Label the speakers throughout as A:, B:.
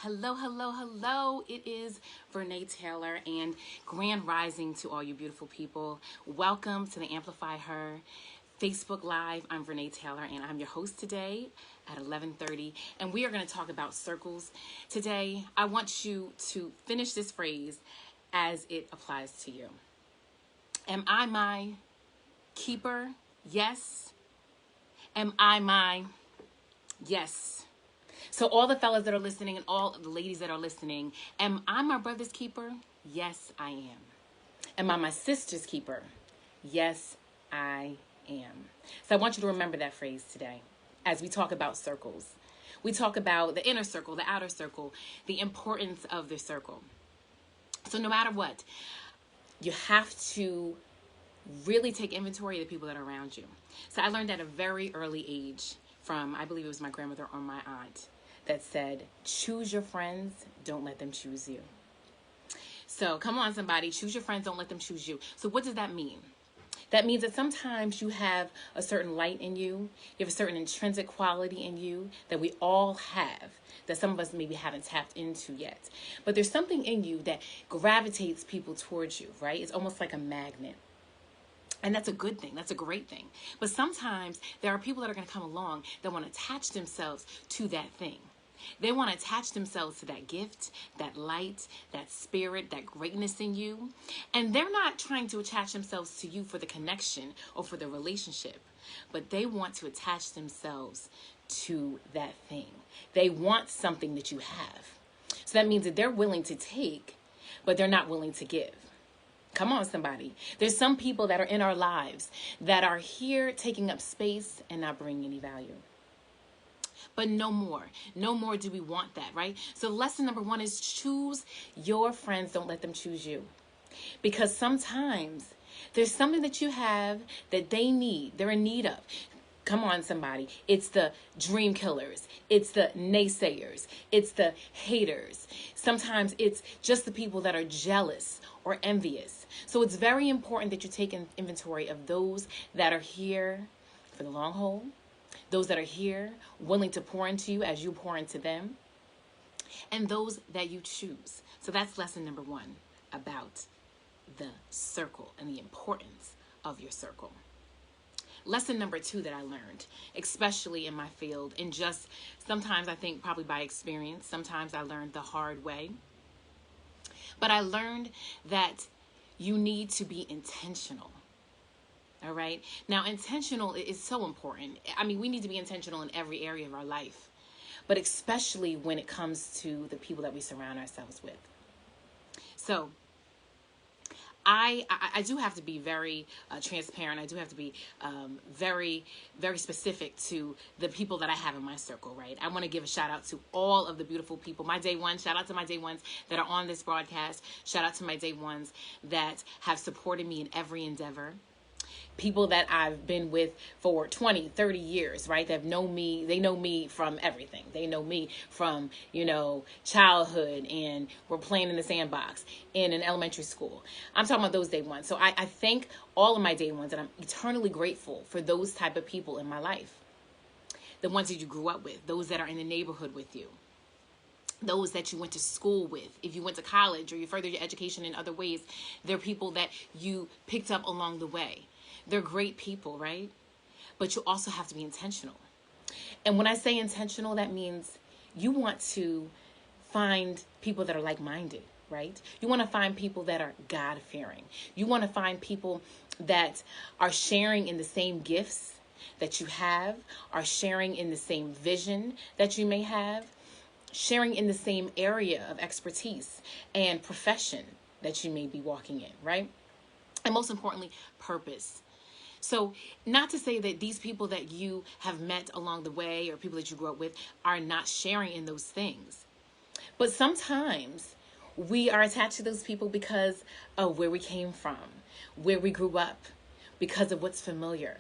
A: Hello, hello, hello. It is Vernee Taylor and grand rising to all you beautiful people. Welcome to the Amplify Her Facebook Live. I'm Vernee Taylor and I'm your host today at 11:30. And we are going to talk about circles. Today, I want you to finish this phrase as it applies to you. Am I my keeper? Yes. Am I my? Yes. So all the fellas that are listening and all the ladies that are listening, am I my brother's keeper? Yes, I am. Am I my sister's keeper? Yes, I am. So I want you to remember that phrase today as we talk about circles. We talk about the inner circle, the outer circle, the importance of the circle. So no matter what, you have to really take inventory of the people that are around you. So I learned at a very early age from, I believe it was my grandmother or my aunt, that said, choose your friends, don't let them choose you. So come on, somebody, choose your friends, don't let them choose you. So what does that mean? That means that sometimes you have a certain light in you, you have a certain intrinsic quality in you that we all have, that some of us maybe haven't tapped into yet. But there's something in you that gravitates people towards you, right? It's almost like a magnet. And that's a good thing. That's a great thing. But sometimes there are people that are going to come along that want to attach themselves to that thing. They want to attach themselves to that gift, that light, that spirit, that greatness in you. And they're not trying to attach themselves to you for the connection or for the relationship, but they want to attach themselves to that thing. They want something that you have. So that means that they're willing to take, but they're not willing to give. Come on, somebody. There's some people that are in our lives that are here taking up space and not bringing any value. But no more. No more do we want that, right? So lesson number 1 is choose your friends. Don't let them choose you. Because sometimes there's something that you have that they need. They're in need of. Come on, somebody. It's the dream killers. It's the naysayers. It's the haters. Sometimes it's just the people that are jealous or envious. So it's very important that you take an inventory of those that are here for the long haul, those that are here willing to pour into you as you pour into them, and those that you choose. So that's lesson number 1 about the circle and the importance of your circle. Lesson number 2 that I learned, especially in my field, and just sometimes I think probably by experience, sometimes I learned the hard way. But I learned that you need to be intentional. All right. Now, intentional is so important. I mean, we need to be intentional in every area of our life, but especially when it comes to the people that we surround ourselves with. So I do have to be very transparent. I do have to be very, very specific to the people that I have in my circle, right? I want to give a shout out to all of the beautiful people. My day one, shout out to my day ones that are on this broadcast. Shout out to my day ones that have supported me in every endeavor. People that I've been with for 20, 30 years, right? That know me, they know me from everything. They know me from, childhood, and we're playing in the sandbox in an elementary school. I'm talking about those day ones. So I thank all of my day ones, and I'm eternally grateful for those type of people in my life. The ones that you grew up with, those that are in the neighborhood with you, those that you went to school with. If you went to college or you furthered your education in other ways, they're people that you picked up along the way. They're great people, right? But you also have to be intentional. And when I say intentional, that means you want to find people that are like-minded, right? You want to find people that are God-fearing. You want to find people that are sharing in the same gifts that you have, are sharing in the same vision that you may have, sharing in the same area of expertise and profession that you may be walking in, right? And most importantly, purpose. So not to say that these people that you have met along the way or people that you grew up with are not sharing in those things. But sometimes we are attached to those people because of where we came from, where we grew up, because of what's familiar.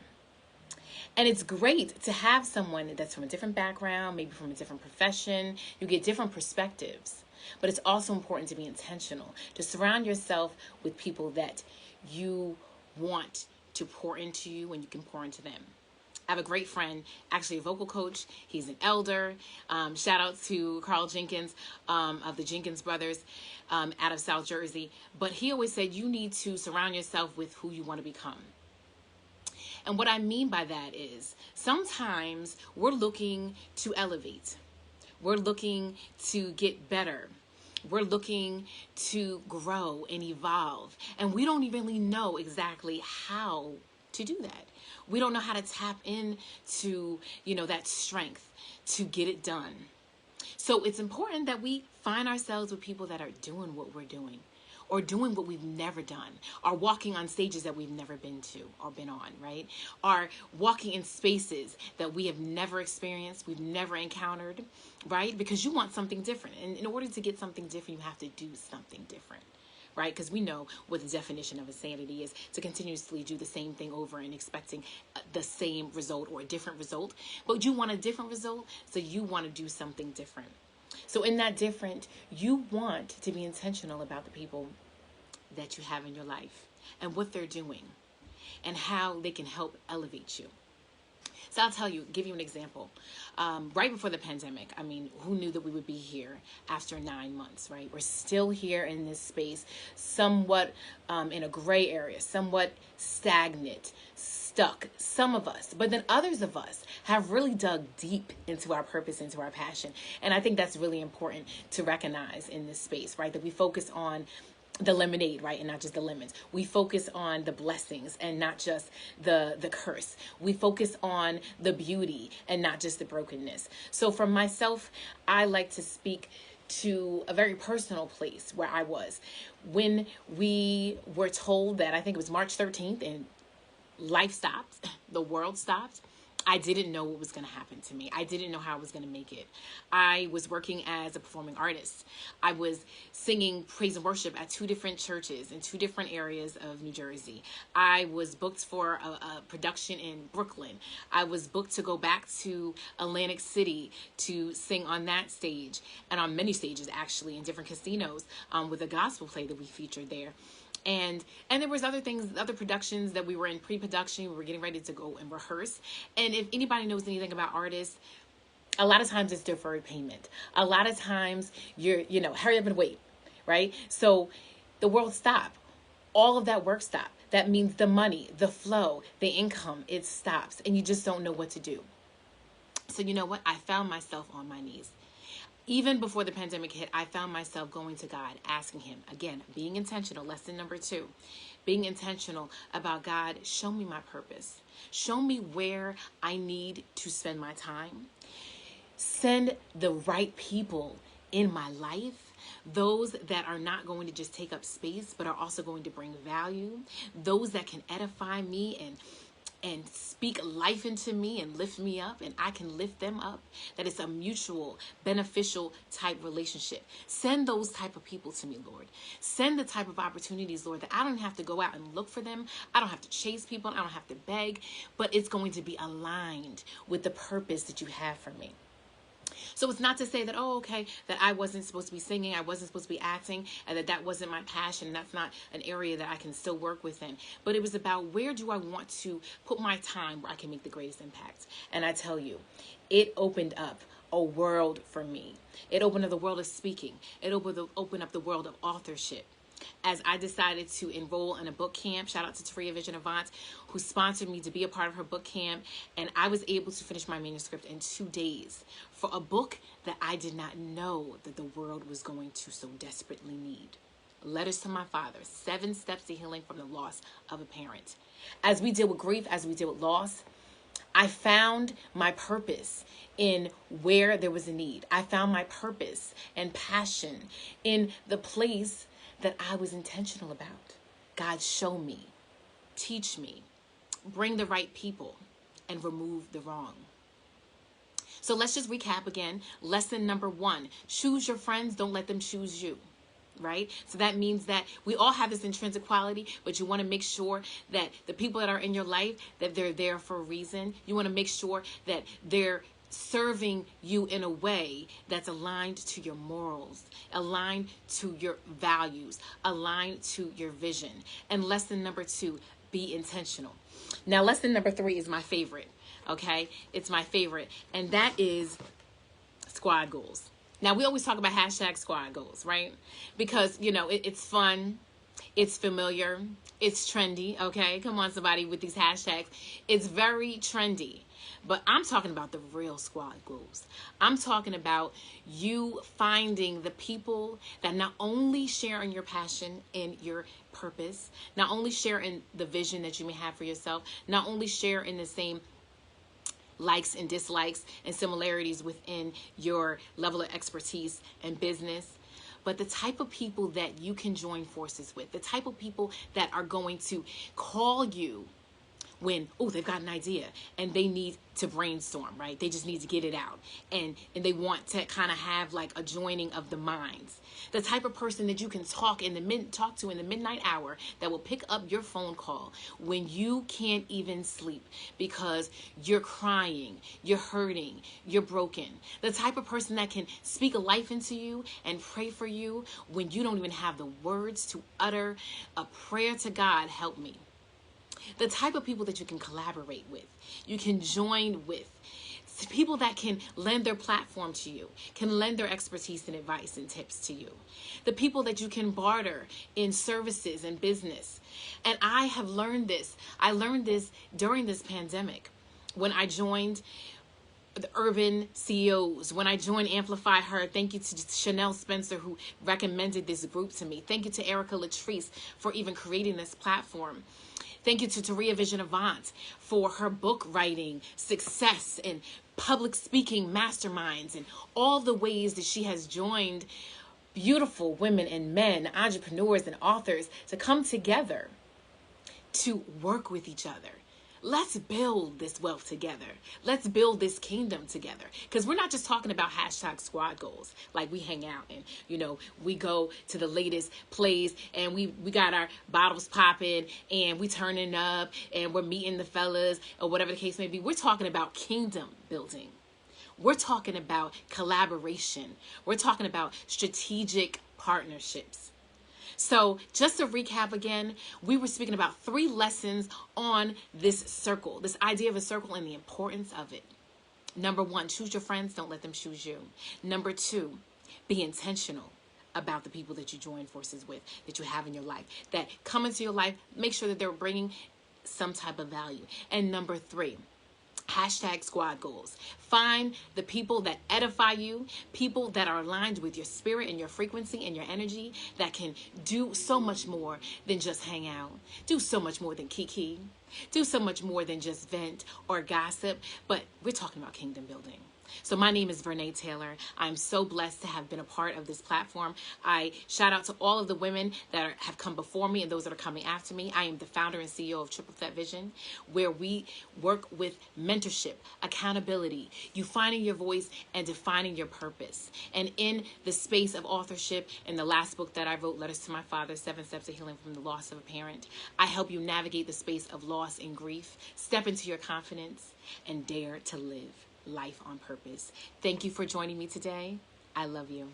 A: And it's great to have someone that's from a different background, maybe from a different profession. You get different perspectives. But it's also important to be intentional, to surround yourself with people that you want to pour into you and you can pour into them. I have a great friend, actually a vocal coach. He's an elder. Shout out to Carl Jenkins of the Jenkins Brothers out of South Jersey. But he always said you need to surround yourself with who you want to become. And what I mean by that is sometimes we're looking to elevate. We're looking to get better. We're looking to grow and evolve. And we don't even really know exactly how to do that. We don't know how to tap into, that strength to get it done. So it's important that we find ourselves with people that are doing what we're doing, or doing what we've never done, or walking on stages that we've never been to or been on, right? Or walking in spaces that we have never experienced, we've never encountered, right? Because you want something different. And in order to get something different, you have to do something different, right? Because we know what the definition of insanity is, to continuously do the same thing over and expecting the same result or a different result. But you want a different result, so you want to do something different. So in that different, you want to be intentional about the people that you have in your life and what they're doing and how they can help elevate you. So I'll give you an example. Right before the pandemic, who knew that we would be here after 9 months, right? We're still here in this space, somewhat in a gray area, somewhat stagnant, stuck, some of us. But then others of us have really dug deep into our purpose, into our passion. And I think that's really important to recognize in this space, right? That we focus on the lemonade, right? And not just the lemons. We focus on the blessings and not just the curse. We focus on the beauty and not just the brokenness. So for myself, I like to speak to a very personal place where I was when we were told that, I think it was March 13th, and life stopped, the world stopped. I didn't know what was going to happen to me. I didn't know how I was going to make it. I was working as a performing artist. I was singing praise and worship at 2 different churches in 2 different areas of New Jersey. I was booked for a production in Brooklyn. I was booked to go back to Atlantic City to sing on that stage, and on many stages actually in different casinos with a gospel play that we featured there. And there was other things, other productions that we were in pre-production. We were getting ready to go and rehearse. And if anybody knows anything about artists, a lot of times it's deferred payment. A lot of times you're, hurry up and wait, right? So the world stopped. All of that work stopped. That means the money, the flow, the income, it stops. And you just don't know what to do. So you know what? I found myself on my knees. Even before the pandemic hit, I found myself going to God, asking him, again, being intentional, lesson number 2, being intentional about God, show me my purpose. Show me where I need to spend my time. Send the right people in my life, those that are not going to just take up space, but are also going to bring value, those that can edify me and speak life into me and lift me up, and I can lift them up, that it's a mutual, beneficial type relationship. Send those type of people to me, Lord. Send the type of opportunities, Lord, that I don't have to go out and look for them. I don't have to chase people. I don't have to beg, but it's going to be aligned with the purpose that you have for me. So it's not to say that, that I wasn't supposed to be singing, I wasn't supposed to be acting, and that wasn't my passion. That's not an area that I can still work within. But it was about, where do I want to put my time where I can make the greatest impact? And I tell you, it opened up a world for me. It opened up the world of speaking. It opened up the world of authorship. As I decided to enroll in a book camp, shout out to Taria Vision Avant, who sponsored me to be a part of her book camp. And I was able to finish my manuscript in 2 days for a book that I did not know that the world was going to so desperately need. Letters to My Father, 7 Steps to Healing from the Loss of a Parent. As we deal with grief, as we deal with loss, I found my purpose in where there was a need. I found my purpose and passion in the place that I was intentional about. God, show me, teach me, bring the right people, and remove the wrong. So let's just recap again. Lesson number 1, choose your friends, don't let them choose you. Right? So that means that we all have this intrinsic quality, but you want to make sure that the people that are in your life, that they're there for a reason. You want to make sure that they're serving you in a way that's aligned to your morals, aligned to your values, aligned to your vision. And lesson number 2, be intentional. Now, lesson number 3 is my favorite. Okay, it's my favorite, and that is squad goals. Now, we always talk about hashtag squad goals, right? Because, it's fun, it's familiar, it's trendy, okay? Come on, somebody, with these hashtags. It's very trendy. But I'm talking about the real squad goals. I'm talking about you finding the people that not only share in your passion and your purpose, not only share in the vision that you may have for yourself, not only share in the same likes and dislikes and similarities within your level of expertise and business, but the type of people that you can join forces with, the type of people that are going to call you when, they've got an idea and they need to brainstorm, right? They just need to get it out. And they want to kind of have like a joining of the minds. The type of person that you can talk to in the midnight hour, that will pick up your phone call when you can't even sleep because you're crying, you're hurting, you're broken. The type of person that can speak a life into you and pray for you when you don't even have the words to utter a prayer to God, help me. The type of people that you can collaborate with, you can join with, people that can lend their platform to you, can lend their expertise and advice and tips to you. The people that you can barter in services and business. And I have learned this. I learned this during this pandemic when I joined the Urban CEOs, when I joined Amplify Her. Thank you to Chanel Spencer, who recommended this group to me. Thank you to Erica Latrice for even creating this platform. Thank you to Taria Vision Avant for her book writing, success, and public speaking masterminds, and all the ways that she has joined beautiful women and men, entrepreneurs and authors, to come together to work with each other. Let's build this wealth together. Let's build this kingdom together. Because we're not just talking about hashtag squad goals. Like, we hang out and, we go to the latest plays and we got our bottles popping and we turning up and we're meeting the fellas or whatever the case may be. We're talking about kingdom building. We're talking about collaboration. We're talking about strategic partnerships. So just to recap again, we were speaking about 3 lessons on this circle, this idea of a circle and the importance of it. Number 1, choose your friends. Don't let them choose you. Number 2, be intentional about the people that you join forces with, that you have in your life, that come into your life. Make sure that they're bringing some type of value. And number 3, hashtag squad goals. Find the people that edify you, people that are aligned with your spirit and your frequency and your energy, that can do so much more than just hang out, do so much more than kiki, do so much more than just vent or gossip, but we're talking about kingdom building. So my name is Vernee Taylor. I'm so blessed to have been a part of this platform. I shout out to all of the women that have come before me and those that are coming after me. I am the founder and CEO of Triple Threat Vision, where we work with mentorship, accountability, you finding your voice and defining your purpose. And in the space of authorship, in the last book that I wrote, Letters to My Father, 7 Steps to Healing from the Loss of a Parent, I help you navigate the space of loss and grief, step into your confidence, and dare to live life on purpose. Thank you for joining me today. I love you.